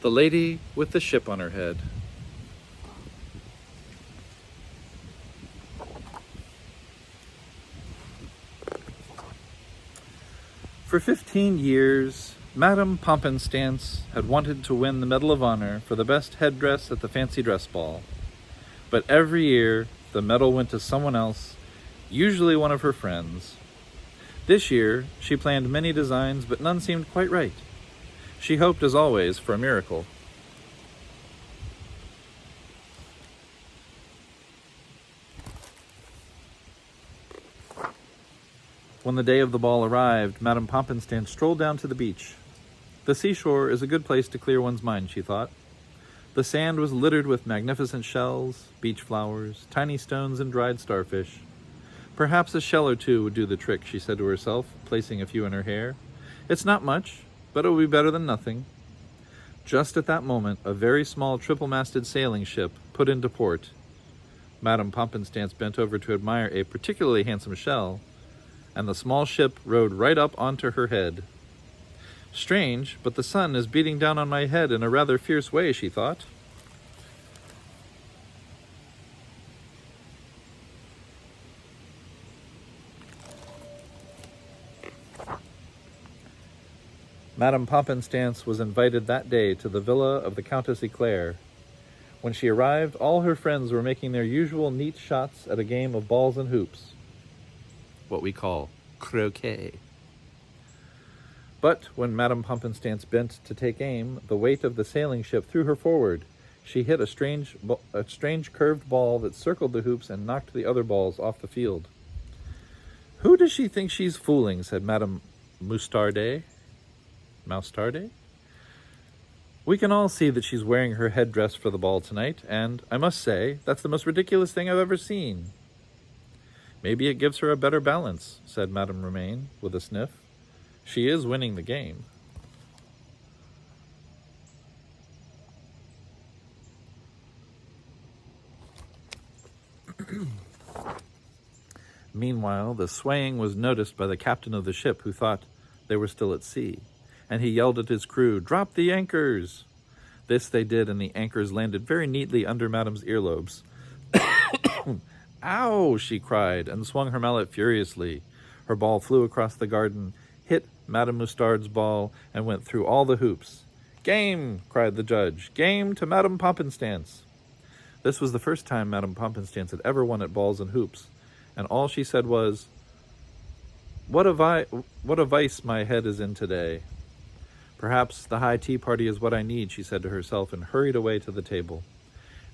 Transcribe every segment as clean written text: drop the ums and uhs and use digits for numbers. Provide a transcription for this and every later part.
The Lady with the Ship on Her Head. For 15 years, Madame Pompinstance had wanted to win the Medal of Honor for the best headdress at the fancy dress ball. But every year, the medal went to someone else, usually one of her friends. This year, she planned many designs, but none seemed quite right. She hoped, as always, for a miracle. When the day of the ball arrived, Madame Pompinstance strolled down to the beach. The seashore is a good place to clear one's mind, she thought. The sand was littered with magnificent shells, beach flowers, tiny stones, and dried starfish. Perhaps a shell or two would do the trick, she said to herself, placing a few in her hair. It's not much, but it will be better than nothing. Just at that moment, a very small triple-masted sailing ship put into port. Madame Pompinstance bent over to admire a particularly handsome shell, and the small ship rode right up onto her head. Strange, but the sun is beating down on my head in a rather fierce way, she thought. Madame Pompinstance was invited that day to the villa of the Countess Eclair. When she arrived, all her friends were making their usual neat shots at a game of balls and hoops, what we call croquet. But when Madame Pompinstance bent to take aim, the weight of the sailing ship threw her forward. She hit a strange curved ball that circled the hoops and knocked the other balls off the field. "Who does she think she's fooling?" said Madame Moustarde. Moustarde? "We can all see that she's wearing her headdress for the ball tonight, and, I must say, that's the most ridiculous thing I've ever seen." "Maybe it gives her a better balance," said Madame Romaine, with a sniff. "She is winning the game." Meanwhile, the swaying was noticed by the captain of the ship, who thought they were still at sea, and he yelled at his crew, "Drop the anchors!" This they did, and the anchors landed very neatly under Madame's earlobes. "Ow!" she cried, and swung her mallet furiously. Her ball flew across the garden, hit Madame Moustarde's ball, and went through all the hoops. "Game!" cried the judge. "Game to Madame Pompinstance!" This was the first time Madame Pompinstance had ever won at balls and hoops, and all she said was, what a vice my head is in today." "Perhaps the high tea party is what I need," she said to herself, and hurried away to the table.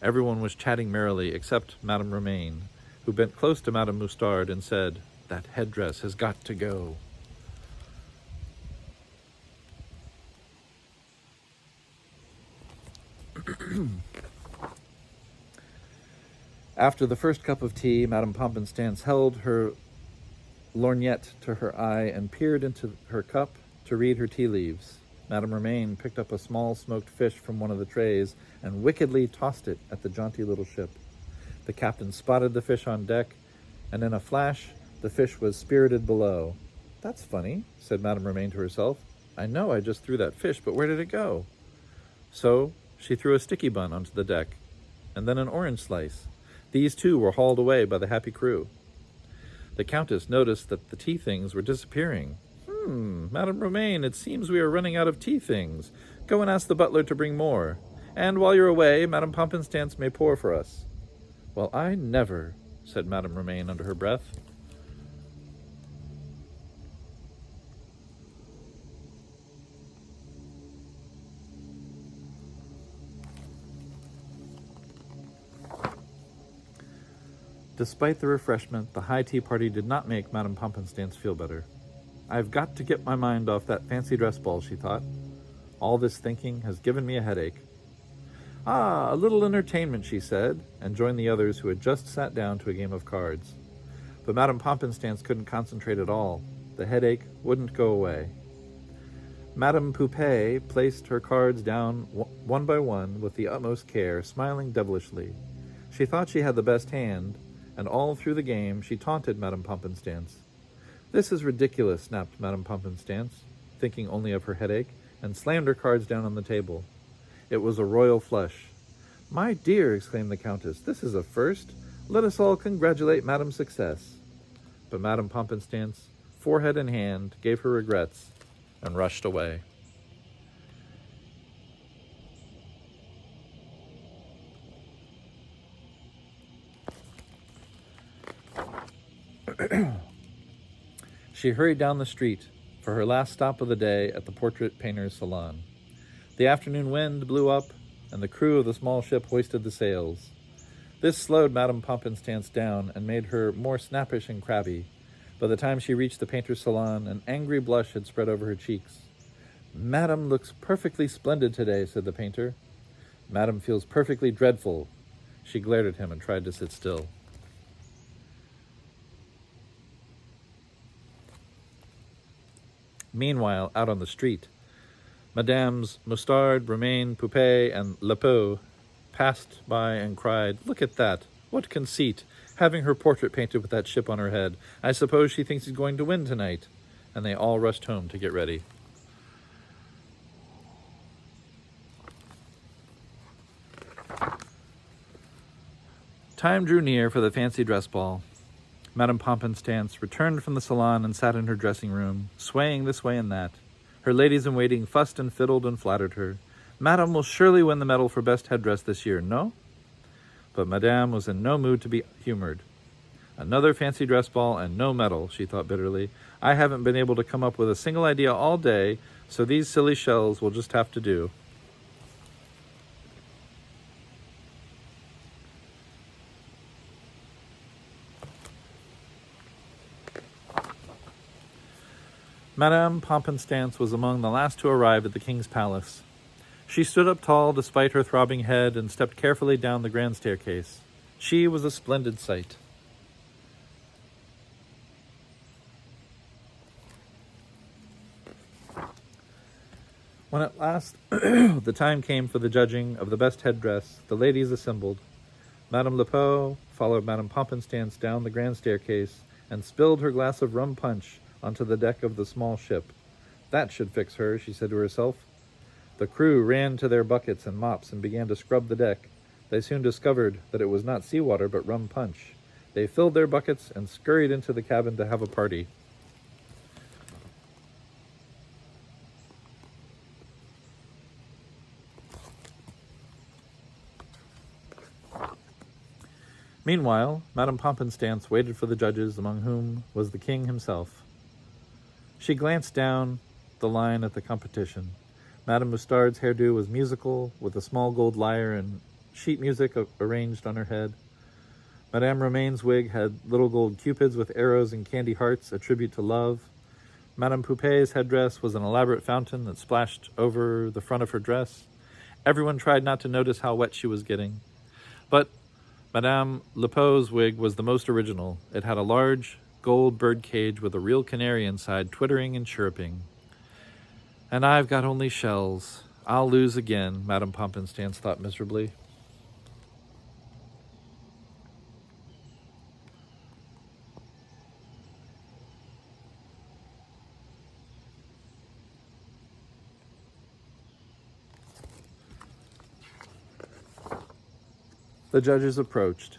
Everyone was chatting merrily, except Madame Romaine, who bent close to Madame Moustarde and said, "That headdress has got to go." After the first cup of tea, Madame Pompinstance held her lorgnette to her eye and peered into her cup to read her tea leaves. Madame Romaine picked up a small smoked fish from one of the trays and wickedly tossed it at the jaunty little ship. The captain spotted the fish on deck, and in a flash, the fish was spirited below. "That's funny," said Madame Romaine to herself. "I know I just threw that fish, but where did it go?" So she threw a sticky bun onto the deck, and then an orange slice. These too were hauled away by the happy crew. The Countess noticed that the tea things were disappearing. Madame Romaine, it seems we are running out of tea things. Go and ask the butler to bring more. And while you're away, Madame Pompinstance may pour for us." "Well, I never," said Madame Romaine under her breath. Despite the refreshment, the high tea party did not make Madame Pompinstance feel better. "I've got to get my mind off that fancy dress ball," she thought. "All this thinking has given me a headache." "Ah, a little entertainment," she said, and joined the others who had just sat down to a game of cards. But Madame Pompinstance couldn't concentrate at all. The headache wouldn't go away. Madame Poupée placed her cards down one by one with the utmost care, smiling devilishly. She thought she had the best hand, and all through the game she taunted Madame Pompinstance. "This is ridiculous," snapped Madame Pompinstance, thinking only of her headache, and slammed her cards down on the table. It was a royal flush. "My dear," exclaimed the Countess, "this is a first. Let us all congratulate Madame's success." But Madame Pompansstance, forehead in hand, gave her regrets and rushed away. She hurried down the street for her last stop of the day at the portrait painter's salon. The afternoon wind blew up, and the crew of the small ship hoisted the sails. This slowed Madame Pompansstance down and made her more snappish and crabby. By the time she reached the painter's salon, an angry blush had spread over her cheeks. "Madame looks perfectly splendid today," said the painter. "Madame feels perfectly dreadful." She glared at him and tried to sit still. Meanwhile, out on the street, Madames Mustard, Romaine, Poupée, and Lepeau passed by and cried, "Look at that! What conceit! Having her portrait painted with that ship on her head. I suppose she thinks he's going to win tonight." And they all rushed home to get ready. Time drew near for the fancy dress ball. Madame Pompansstance returned from the salon and sat in her dressing room, swaying this way and that. Her ladies-in-waiting fussed and fiddled and flattered her. "Madame will surely win the medal for best headdress this year, no?" But Madame was in no mood to be humored. "Another fancy dress ball and no medal," she thought bitterly. "I haven't been able to come up with a single idea all day, so these silly shells will just have to do." Madame Pompansstance was among the last to arrive at the king's palace. She stood up tall despite her throbbing head and stepped carefully down the grand staircase. She was a splendid sight. When at last the time came for the judging of the best headdress, the ladies assembled. Madame Lepeau followed Madame Pompansstance down the grand staircase and spilled her glass of rum punch onto the deck of the small ship. "That should fix her," she said to herself. The crew ran to their buckets and mops and began to scrub the deck. They soon discovered that it was not seawater but rum punch. They filled their buckets and scurried into the cabin to have a party. Meanwhile, Madame Pompansstance waited for the judges, among whom was the king himself. She glanced down the line at the competition. Madame Mustard's hairdo was musical, with a small gold lyre and sheet music arranged on her head. Madame Romaine's wig had little gold cupids with arrows and candy hearts, a tribute to love. Madame Poupée's headdress was an elaborate fountain that splashed over the front of her dress. Everyone tried not to notice how wet she was getting. But Madame Lepeau's wig was the most original. It had a large gold bird cage with a real canary inside, twittering and chirruping. "And I've got only shells. I'll lose again," Madame Pompansstance thought miserably. The judges approached.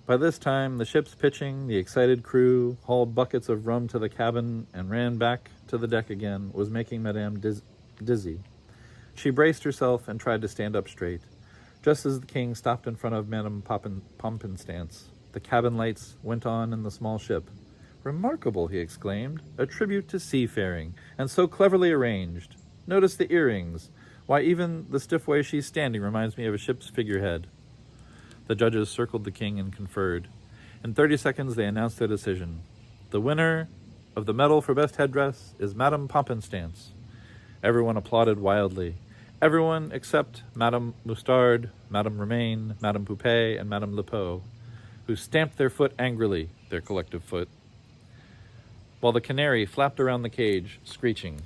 By this time, the ship's pitching, the excited crew hauled buckets of rum to the cabin and ran back to the deck again, was making Madame dizzy. She braced herself and tried to stand up straight. Just as the king stopped in front of Madame Pompansstance, the cabin lights went on in the small ship. "Remarkable," he exclaimed. "A tribute to seafaring, and so cleverly arranged. Notice the earrings. Why, even the stiff way she's standing reminds me of a ship's figurehead." The judges circled the king and conferred. In 30 seconds, they announced their decision. The winner of the medal for best headdress is Madame Pompansstance. Everyone applauded wildly. Everyone except Madame Mustard, Madame Romaine, Madame Poupée, and Madame Lepeau, who stamped their foot angrily, their collective foot, while the canary flapped around the cage, screeching.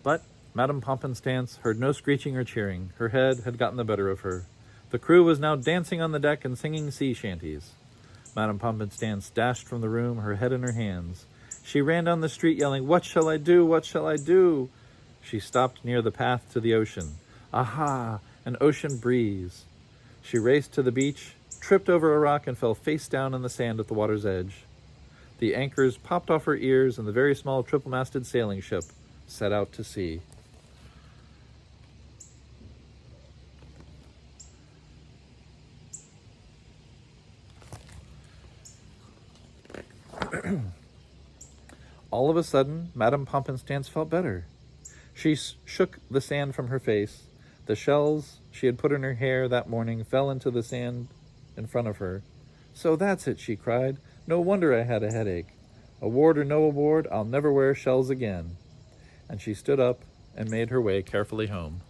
But Madame Pompansstance heard no screeching or cheering. Her head had gotten the better of her. The crew was now dancing on the deck and singing sea shanties. Madame Pompanstant dashed from the room, her head in her hands. She ran down the street yelling, "What shall I do? What shall I do?" She stopped near the path to the ocean. Aha! An ocean breeze. She raced to the beach, tripped over a rock, and fell face down in the sand at the water's edge. The anchors popped off her ears, and the very small triple-masted sailing ship set out to sea. All of a sudden, Madame Pompanstant felt better. She shook the sand from her face. The shells she had put in her hair that morning fell into the sand in front of her. "So that's it," she cried. "No wonder I had a headache. Award or no award, I'll never wear shells again." And she stood up and made her way carefully home.